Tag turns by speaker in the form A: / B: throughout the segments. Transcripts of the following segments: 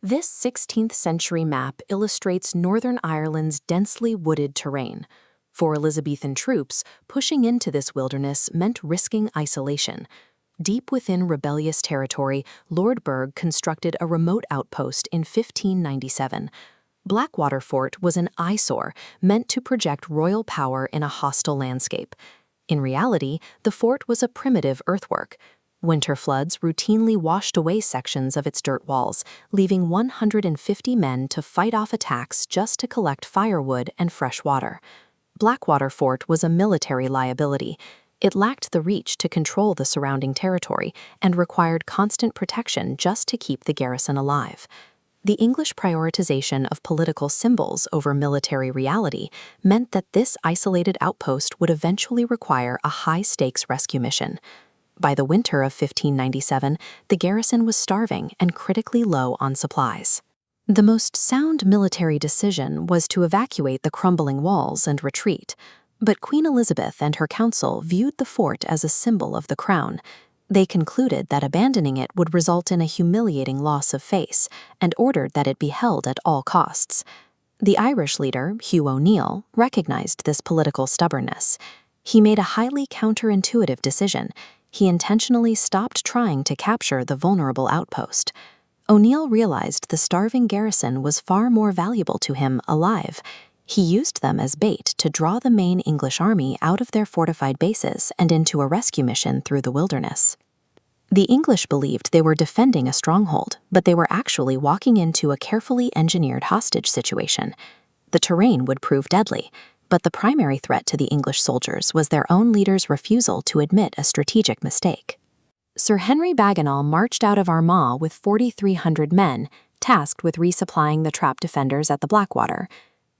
A: This 16th century map illustrates Northern Ireland's densely wooded terrain. For Elizabethan troops, pushing into this wilderness meant risking isolation. Deep within rebellious territory, Lord Berg constructed a remote outpost in 1597. Blackwater Fort was an eyesore meant to project royal power in a hostile landscape. In reality, the fort was a primitive earthwork. Winter floods routinely washed away sections of its dirt walls, leaving 150 men to fight off attacks just to collect firewood and fresh water. Blackwater Fort was a military liability. It lacked the reach to control the surrounding territory and required constant protection just to keep the garrison alive. The English prioritization of political symbols over military reality meant that this isolated outpost would eventually require a high-stakes rescue mission. By the winter of 1597, the garrison was starving and critically low on supplies. The most sound military decision was to evacuate the crumbling walls and retreat, but Queen Elizabeth and her council viewed the fort as a symbol of the crown. They concluded that abandoning it would result in a humiliating loss of face and ordered that it be held at all costs. The Irish leader, Hugh O'Neill, recognized this political stubbornness. He made a highly counterintuitive decision. He intentionally stopped trying to capture the vulnerable outpost. O'Neill realized the starving garrison was far more valuable to him alive. He used them as bait to draw the main English army out of their fortified bases and into a rescue mission through the wilderness. The English believed they were defending a stronghold, but they were actually walking into a carefully engineered hostage situation. The terrain would prove deadly, but the primary threat to the English soldiers was their own leader's refusal to admit a strategic mistake. Sir Henry Bagenal marched out of Armagh with 4,300 men, tasked with resupplying the trapped defenders at the Blackwater.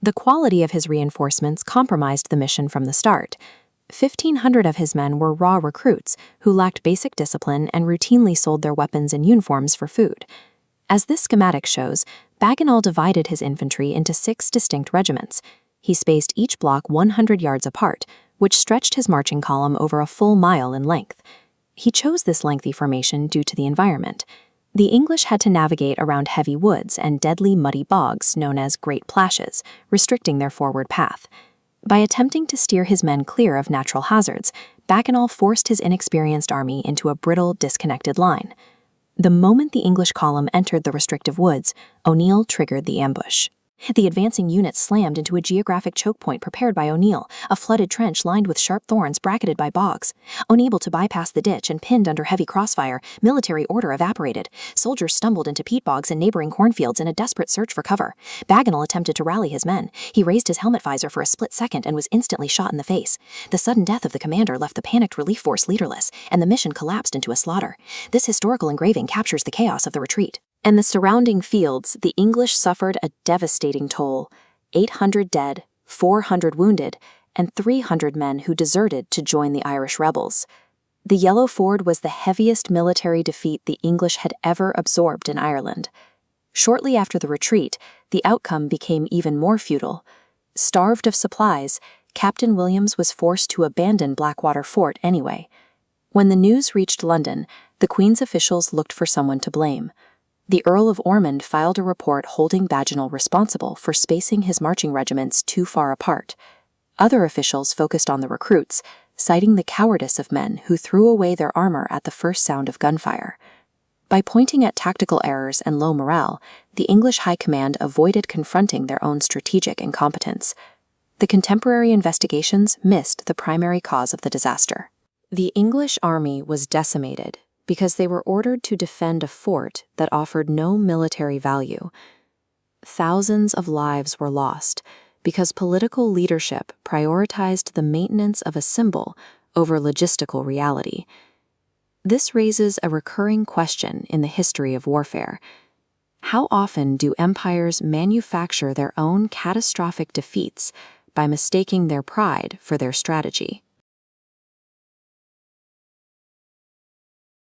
A: The quality of his reinforcements compromised the mission from the start. 1,500 of his men were raw recruits who lacked basic discipline and routinely sold their weapons and uniforms for food. As this schematic shows, Bagenal divided his infantry into 6 distinct regiments. He spaced each block 100 yards apart, which stretched his marching column over a full mile in length. He chose this lengthy formation due to the environment. The English had to navigate around heavy woods and deadly muddy bogs known as Great Plashes, restricting their forward path. By attempting to steer his men clear of natural hazards, Bagenal forced his inexperienced army into a brittle, disconnected line. The moment the English column entered the restrictive woods, O'Neill triggered the ambush. The advancing unit slammed into a geographic choke point prepared by O'Neill, a flooded trench lined with sharp thorns bracketed by bogs. Unable to bypass the ditch and pinned under heavy crossfire, military order evaporated. Soldiers stumbled into peat bogs and neighboring cornfields in a desperate search for cover. Bagenal attempted to rally his men. He raised his helmet visor for a split second and was instantly shot in the face. The sudden death of the commander left the panicked relief force leaderless, and the mission collapsed into a slaughter. This historical engraving captures the chaos of the retreat. In the surrounding fields, the English suffered a devastating toll: 800 dead, 400 wounded, and 300 men who deserted to join the Irish rebels. The Yellow Ford was the heaviest military defeat the English had ever absorbed in Ireland. Shortly after the retreat, the outcome became even more futile. Starved of supplies, Captain Williams was forced to abandon Blackwater Fort anyway. When the news reached London, the Queen's officials looked for someone to blame. The Earl of Ormond filed a report holding Bagenal responsible for spacing his marching regiments too far apart. Other officials focused on the recruits, citing the cowardice of men who threw away their armor at the first sound of gunfire. By pointing at tactical errors and low morale, the English High Command avoided confronting their own strategic incompetence. The contemporary investigations missed the primary cause of the disaster. The English army was decimated because they were ordered to defend a fort that offered no military value. Thousands of lives were lost because political leadership prioritized the maintenance of a symbol over logistical reality. This raises a recurring question in the history of warfare. How often do empires manufacture their own catastrophic defeats by mistaking their pride for their strategy?